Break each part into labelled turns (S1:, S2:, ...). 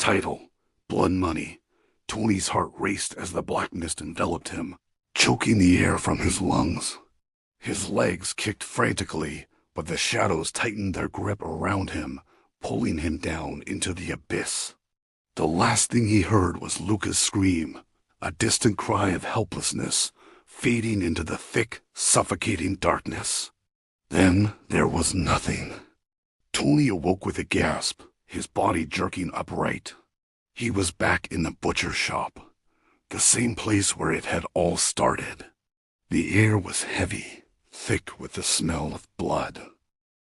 S1: title, blood money. Tony's heart raced as the black mist enveloped him, choking the air from his lungs. His legs kicked frantically, but the shadows tightened their grip around him, pulling him down into the abyss. The last thing he heard was Luca's scream, a distant cry of helplessness, fading into the thick, suffocating darkness. Then there was nothing. Tony awoke with a gasp, his body jerking upright. He was back in the butcher shop, the same place where it had all started. The air was heavy, thick with the smell of blood.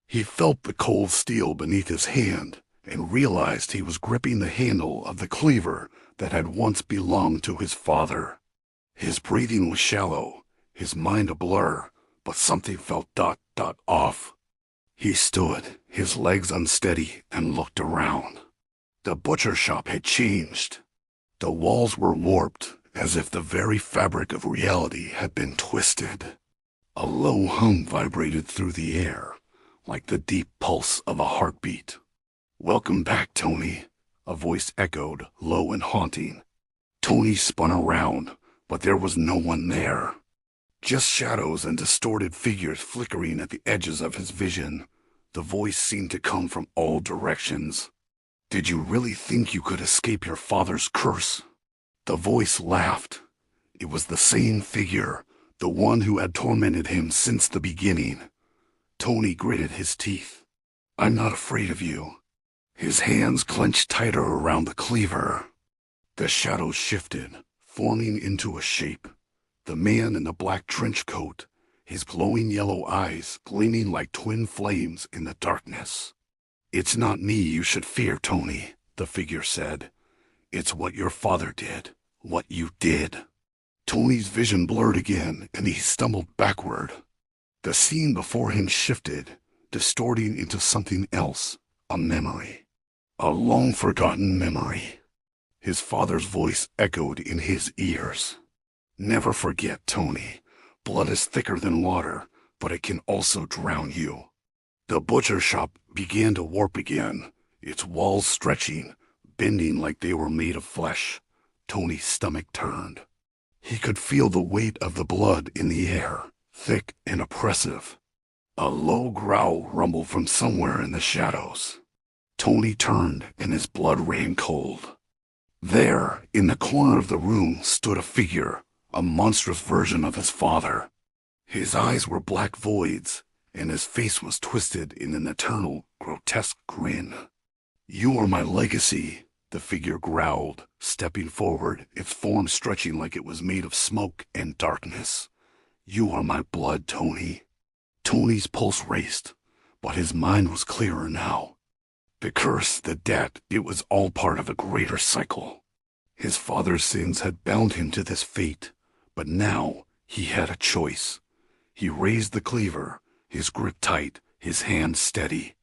S1: He felt the cold steel beneath his hand and realized he was gripping the handle of the cleaver that had once belonged to his father. His breathing was shallow, his mind a blur, but something felt off. He stood, his legs unsteady, and looked around. The butcher shop had changed. The walls were warped, as if the very fabric of reality had been twisted. A low hum vibrated through the air, like the deep pulse of a heartbeat. "Welcome back, Tony," a voice echoed, low and haunting. Tony spun around, but there was no one there. Just shadows and distorted figures flickering at the edges of his vision. The voice seemed to come from all directions. "Did you really think you could escape your father's curse?" The voice laughed. It was the same figure, the one who had tormented him since the beginning. Tony gritted his teeth. "I'm not afraid of you." His hands clenched tighter around the cleaver. The shadows shifted, forming into a shape. The man in the black trench coat, his glowing yellow eyes gleaming like twin flames in the darkness. "It's not me you should fear, Tony," the figure said. "It's what your father did, what you did." Tony's vision blurred again, and he stumbled backward. The scene before him shifted, distorting into something else, a memory. A long-forgotten memory. His father's voice echoed in his ears. "Never forget, Tony. Blood is thicker than water, but it can also drown you." The butcher shop began to warp again, its walls stretching, bending like they were made of flesh. Tony's stomach turned. He could feel the weight of the blood in the air, thick and oppressive. A low growl rumbled from somewhere in the shadows. Tony turned, and his blood ran cold. There, in the corner of the room, stood a figure, a monstrous version of his father. His eyes were black voids, and his face was twisted in an eternal, grotesque grin. "You are my legacy," the figure growled, stepping forward, its form stretching like it was made of smoke and darkness. "You are my blood, Tony." Tony's pulse raced, but his mind was clearer now. The curse, the debt, it was all part of a greater cycle. His father's sins had bound him to this fate, but now he had a choice. He raised the cleaver, his grip tight, his hand steady.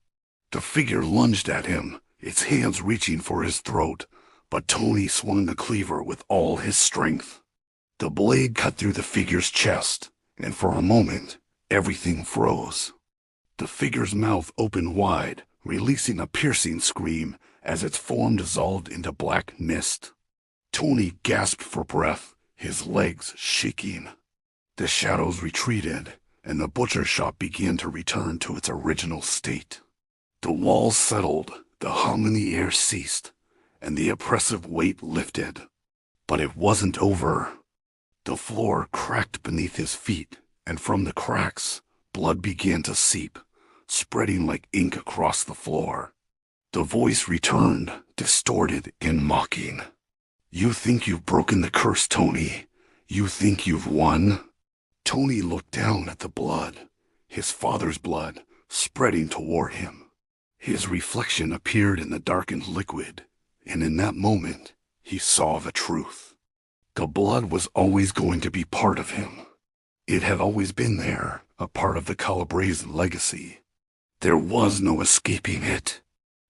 S1: The figure lunged at him, its hands reaching for his throat, but Tony swung the cleaver with all his strength. The blade cut through the figure's chest, and for a moment, everything froze. The figure's mouth opened wide, releasing a piercing scream as its form dissolved into black mist. Tony gasped for breath, his legs shaking. The shadows retreated, and the butcher shop began to return to its original state. The walls settled, the hum in the air ceased, and the oppressive weight lifted. But it wasn't over. The floor cracked beneath his feet, and from the cracks, blood began to seep, spreading like ink across the floor. The voice returned, distorted and mocking. "You think you've broken the curse, Tony? You think you've won?" Tony looked down at the blood, his father's blood, spreading toward him. His reflection appeared in the darkened liquid, and in that moment, he saw the truth. The blood was always going to be part of him. It had always been there, a part of the Calabrese legacy. There was no escaping it.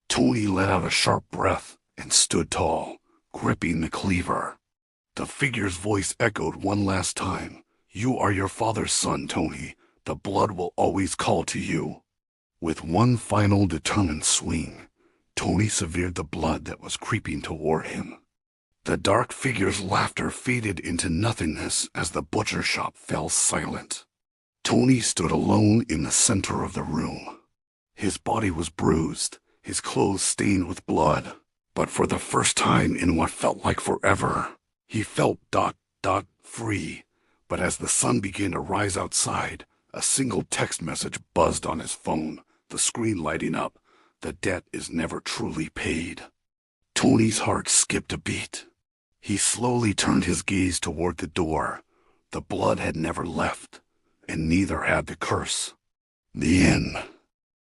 S1: Tony let out a sharp breath and stood tall, gripping the cleaver. The figure's voice echoed one last time. "You are your father's son, Tony. The blood will always call to you." With one final determined swing, Tony severed the blood that was creeping toward him. The dark figure's laughter faded into nothingness as the butcher shop fell silent. Tony stood alone in the center of the room. His body was bruised, his clothes stained with blood, but for the first time in what felt like forever, he felt free. But as the sun began to rise outside, a single text message buzzed on his phone, the screen lighting up. The debt is never truly paid. Tony's heart skipped a beat. He slowly turned his gaze toward the door. The blood had never left, and neither had the curse. The end.